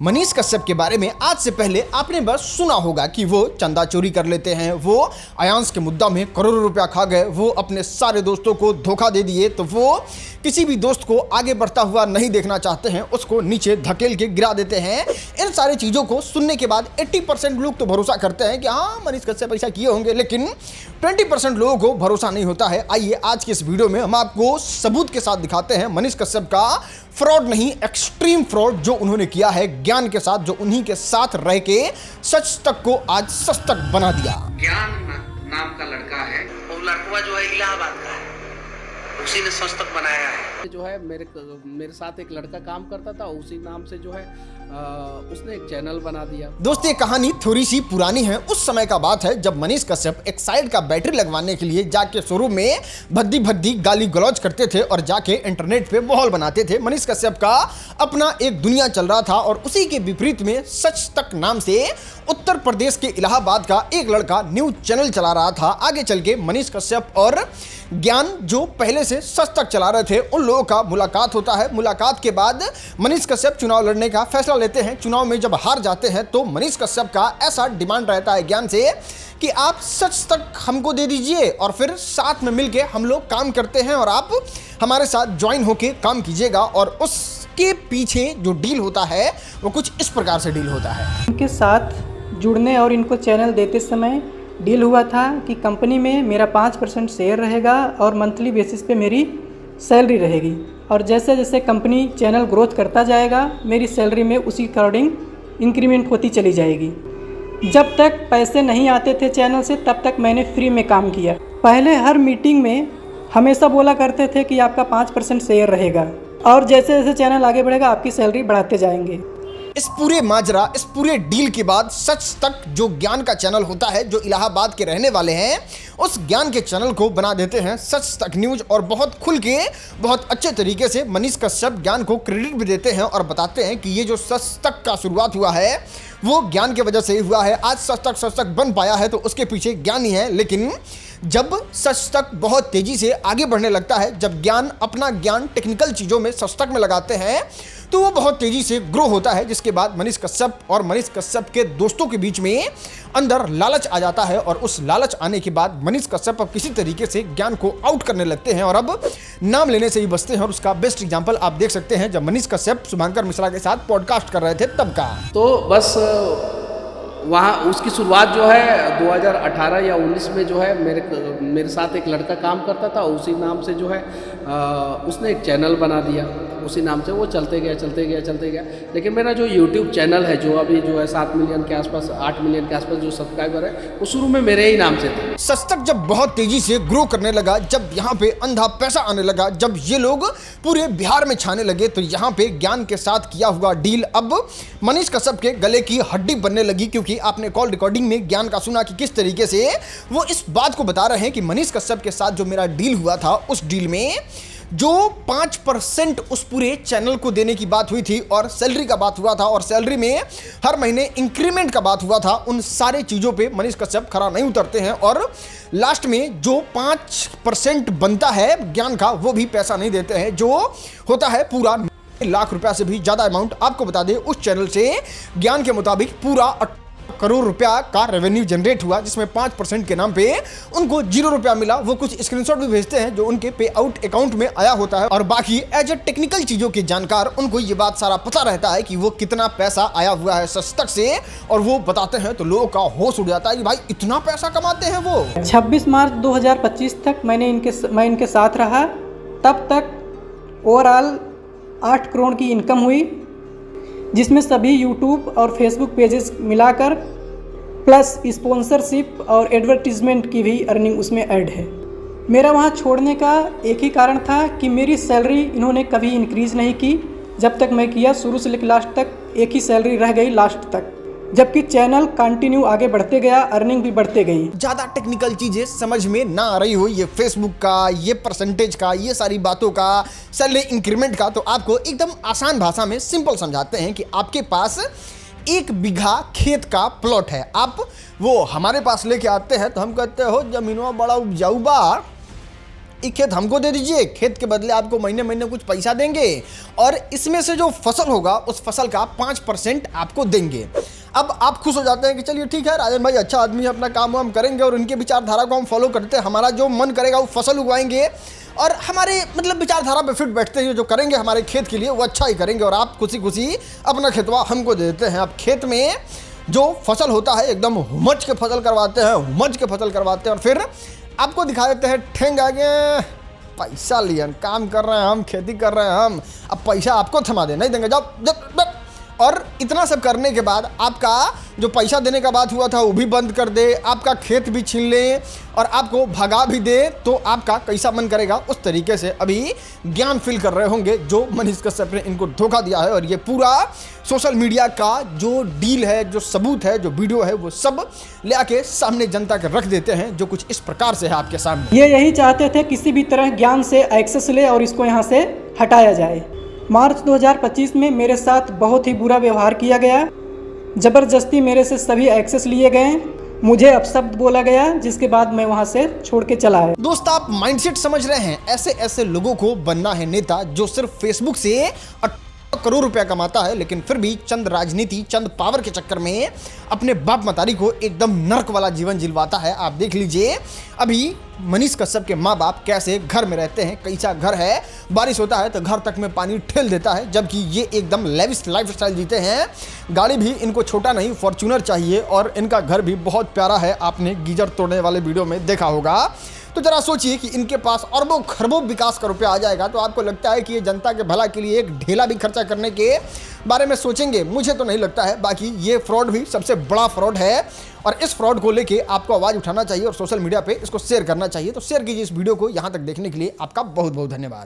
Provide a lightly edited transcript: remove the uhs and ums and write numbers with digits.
मनीष कश्यप के बारे में आज से पहले आपने बस सुना होगा कि वो चंदा चोरी कर लेते हैं, वो अयांश के मुद्दा में करोड़ों रुपया खा गए, वो अपने सारे दोस्तों को धोखा दे दिए, तो वो किसी भी दोस्त को आगे बढ़ता हुआ नहीं देखना चाहते हैं, उसको नीचे धकेल के गिरा देते हैं। इन सारी चीज़ों को सुनने के बाद 80% लोग तो भरोसा करते हैं कि हाँ मनीष कश्यप ऐसा किए होंगे, लेकिन 20% लोगों को भरोसा नहीं होता है। आइए आज की इस वीडियो में हम आपको सबूत के साथ दिखाते हैं मनीष कश्यप का फ्रॉड नहीं, एक्सट्रीम फ्रॉड जो उन्होंने किया है ज्ञान के साथ, जो उन्हीं के साथ रह के सच तक को आज सच तक बना दिया। ज्ञान नाम का लड़का है, वो लड़का जो है इलाहाबाद का है, उसी ने सच तक बनाया है। जो है मेरे साथ एक लड़का काम करता था, उसी नाम से जो है उसने एक चैनल बना दिया। दोस्तों ये कहानी थोड़ी सी पुरानी है, उस समय का बात है जब मनीष कश्यप एक साइड का बैटरी लगवाने के लिए जाके शोरूम में भद्दी भद्दी गाली गलौज करते थे और जाके इंटरनेट पे माहौल बनाते थे। मनीष कश्यप का अपना एक दुनिया चल रहा था और उसी के विपरीत में सच तक नाम से उत्तर प्रदेश के इलाहाबाद का एक लड़का न्यूज चैनल चला रहा था। आगे चल के मनीष कश्यप और ज्ञान जो पहले से सच तक चला रहे थे उन लोगों का मुलाकात होता है। मुलाकात के बाद मनीष कश्यप चुनाव लड़ने का फैसला लेते हैं। चुनाव में जब हार जाते हैं तो मनीष कश्यप का ऐसा डिमांड रहता है ज्ञान से कि आप सच तक हमको दे दीजिए और फिर साथ में मिलके हम लोग काम करते हैं और आप हमारे साथ ज्वाइन होके काम कीजिएगा। और उसके पीछे जो डील होता है वो कुछ इस प्रकार से डील होता है। इनके साथ जुड़ने और इनको चैनल देते समय डील हुआ था कि कंपनी में मेरा 5% शेयर रहेगा और मंथली बेसिस पे मेरी सैलरी रहेगी, और जैसे जैसे कंपनी चैनल ग्रोथ करता जाएगा मेरी सैलरी में उसी अकॉर्डिंग इंक्रीमेंट होती चली जाएगी। जब तक पैसे नहीं आते थे चैनल से तब तक मैंने फ्री में काम किया। पहले हर मीटिंग में हमेशा बोला करते थे कि आपका 5% शेयर रहेगा और जैसे जैसे चैनल आगे बढ़ेगा आपकी सैलरी बढ़ाते जाएंगे। इस पूरे माजरा, इस पूरे डील के बाद सच तक जो ज्ञान का चैनल होता है, जो इलाहाबाद के रहने वाले हैं, उस ज्ञान के चैनल को बना देते हैं सच तक न्यूज और बहुत खुल के बहुत अच्छे तरीके से मनीष कश्यप ज्ञान को क्रेडिट भी देते हैं और बताते हैं कि ये जो सच तक का शुरुआत हुआ है वो ज्ञान की वजह से ही हुआ है। आज सच तक बन पाया है तो उसके पीछे ज्ञान ही है। लेकिन जब सच तक बहुत तेजी से आगे बढ़ने लगता है, जब ज्ञान अपना ज्ञान टेक्निकल चीज़ों में सच तक में लगाते हैं तो वो बहुत तेजी से ग्रो होता है, जिसके बाद मनीष कश्यप और मनीष कश्यप के दोस्तों के बीच में अंदर लालच आ जाता है और उस लालच आने के बाद मनीष कश्यप अब किसी तरीके से ज्ञान को आउट करने लगते हैं और अब नाम लेने से ही बचते हैं। और उसका बेस्ट एग्जांपल आप देख सकते हैं जब मनीष कश्यप शुभंकर मिश्रा के साथ पॉडकास्ट कर रहे थे तब का। तो बस वहाँ उसकी शुरुआत जो है 2018 या 19 में जो है मेरे साथ एक लड़का काम करता था, उसी नाम से जो है उसने एक चैनल बना दिया, उसी नाम से वो चलते गया। लेकिन मेरा जो YouTube चैनल है जो अभी जो है 7 मिलियन के आसपास, 8 मिलियन के आसपास जो सब्सक्राइबर है वो शुरू में मेरे ही नाम से थे। सच तक जब बहुत तेजी से ग्रो करने लगा, जब यहाँ पे अंधा पैसा आने लगा, जब ये लोग पूरे बिहार में छाने लगे, तो यहाँ पे ज्ञान के साथ किया हुआ डील अब मनीष कश्यप के गले की हड्डी बनने लगी। क्योंकि आपने कॉल रिकॉर्डिंग में ज्ञान का सुना कि किस तरीके से वो इस बात को बता रहे हैं कि मनीष कश्यप के साथ जो मेरा डील हुआ था उस डील में जो 5% उस पूरे चैनल को देने की बात हुई थी और सैलरी का बात हुआ था और सैलरी में हर महीने इंक्रीमेंट का बात हुआ था, उन सारे चीज़ों पे मनीष कश्यप खरा नहीं उतरते हैं और लास्ट में जो 5% बनता है ज्ञान का वो भी पैसा नहीं देते हैं, जो होता है पूरा लाख रुपया से भी ज़्यादा अमाउंट। आपको बता दें उस चैनल से ज्ञान के मुताबिक पूरा करोड़ रुपया का रेवेन्यू जनरेट हुआ, जिसमें 5% के नाम पे उनको 0 रुपया मिला। वो कुछ स्क्रीनशॉट भी भेजते हैं जो उनके पे आउट अकाउंट में आया होता है और बाकी एज ए टेक्निकल चीजों के जानकार उनको ये बात सारा पता रहता है कि वो कितना पैसा आया हुआ है सच तक से, और वो बताते हैं तो लोगों का होश उड़ जाता है कि भाई इतना पैसा कमाते हैं वो। 26 मार्च 2025 तक मैं इनके साथ रहा, तब तक ओवरऑल 8 करोड़ की इनकम हुई, जिसमें सभी यूट्यूब और फेसबुक पेजेस मिलाकर प्लस स्पॉन्सरशिप और एडवर्टीजमेंट की भी अर्निंग उसमें ऐड है। मेरा वहाँ छोड़ने का एक ही कारण था कि मेरी सैलरी इन्होंने कभी इंक्रीज़ नहीं की। जब तक मैं किया शुरू से लेकर लास्ट तक एक ही सैलरी रह गई लास्ट तक, जबकि चैनल कंटिन्यू आगे बढ़ते गया, अर्निंग भी बढ़ते गई। ज़्यादा टेक्निकल चीज़ें समझ में ना आ रही हो, ये फेसबुक का, ये परसेंटेज का, ये सारी बातों का, सैलरी इंक्रीमेंट का, तो आपको एकदम आसान भाषा में सिंपल समझाते हैं कि आपके पास 1 बीघा खेत का प्लॉट है, आप वो हमारे पास लेके आते हैं तो हम कहते हो जमीनवा बड़ा उपजाऊ बा, एक खेत हमको दे दीजिए, खेत के बदले आपको महीने महीने कुछ पैसा देंगे और इसमें से जो फसल होगा उस फसल का 5% आपको देंगे। अब आप खुश हो जाते हैं कि चलिए ठीक है, राजन भाई अच्छा आदमी है, अपना काम वाम करेंगे और उनके विचारधारा को हम फॉलो करते हैं, हमारा जो मन करेगा वो फसल उगाएंगे और हमारे मतलब विचारधारा पे फिट बैठते हैं, जो करेंगे हमारे खेत के लिए वो अच्छा ही करेंगे और आप खुशी खुशी अपना खेतवा हमको दे देते हैं। अब खेत में जो फसल होता है एकदम हुमच के फसल करवाते हैं और फिर आपको दिखा देते हैं ठेंग आगे पैसा लिया, काम कर रहे हैं हम, खेती कर रहे हैं हम, अब पैसा आपको थमा दे, नहीं देंगे, जाओ। और इतना सब करने के बाद आपका जो पैसा देने का बात हुआ था वो भी बंद कर दे, आपका खेत भी छीन ले और आपको भगा भी दे, तो आपका कैसा मन करेगा। उस तरीके से अभी ज्ञान फील कर रहे होंगे जो मनीष कश्यप ने इनको धोखा दिया है। और ये पूरा सोशल मीडिया का जो डील है, जो सबूत है, जो वीडियो है, वो सब ले आके सामने जनता के रख देते हैं, जो कुछ इस प्रकार से है आपके सामने। ये यही चाहते थे किसी भी तरह ज्ञान से एक्सेस ले और इसको यहाँ से हटाया जाए। मार्च 2025 में मेरे साथ बहुत ही बुरा व्यवहार किया गया, ज़बरदस्ती मेरे से सभी एक्सेस लिए गए, मुझे अपशब्द बोला गया, जिसके बाद मैं वहाँ से छोड़ के चला आया। दोस्त आप माइंडसेट समझ रहे हैं, ऐसे लोगों को बनना है नेता जो सिर्फ फेसबुक से करोड़ रुपया कमाता है, लेकिन फिर भी चंद राजनीति, चंद पावर के चक्कर में अपने बाप मतारी को एकदम नर्क वाला जीवन जिलवाता है। आप देख लीजिए अभी मनीष कश्यप के माँ बाप कैसे घर में रहते हैं, कैसा घर है, बारिश होता है तो घर तक में पानी ठेल देता है, जबकि ये एकदम लेविश लाइफस्टाइल जीते हैं। गाड़ी भी इनको छोटा नहीं फॉर्च्यूनर चाहिए और इनका घर भी बहुत प्यारा है, आपने गीजर तोड़ने वाले वीडियो में देखा होगा। तो जरा सोचिए कि इनके पास अरबों खरबों विकास का रुपया आ जाएगा तो आपको लगता है कि ये जनता के भला के लिए एक ढेला भी खर्चा करने के बारे में सोचेंगे? मुझे तो नहीं लगता है। बाकी ये फ्रॉड भी सबसे बड़ा फ्रॉड है और इस फ्रॉड को लेके आपको आवाज़ उठाना चाहिए और सोशल मीडिया पे इसको शेयर करना चाहिए। तो शेयर कीजिए इस वीडियो को। यहाँ तक देखने के लिए आपका बहुत बहुत धन्यवाद।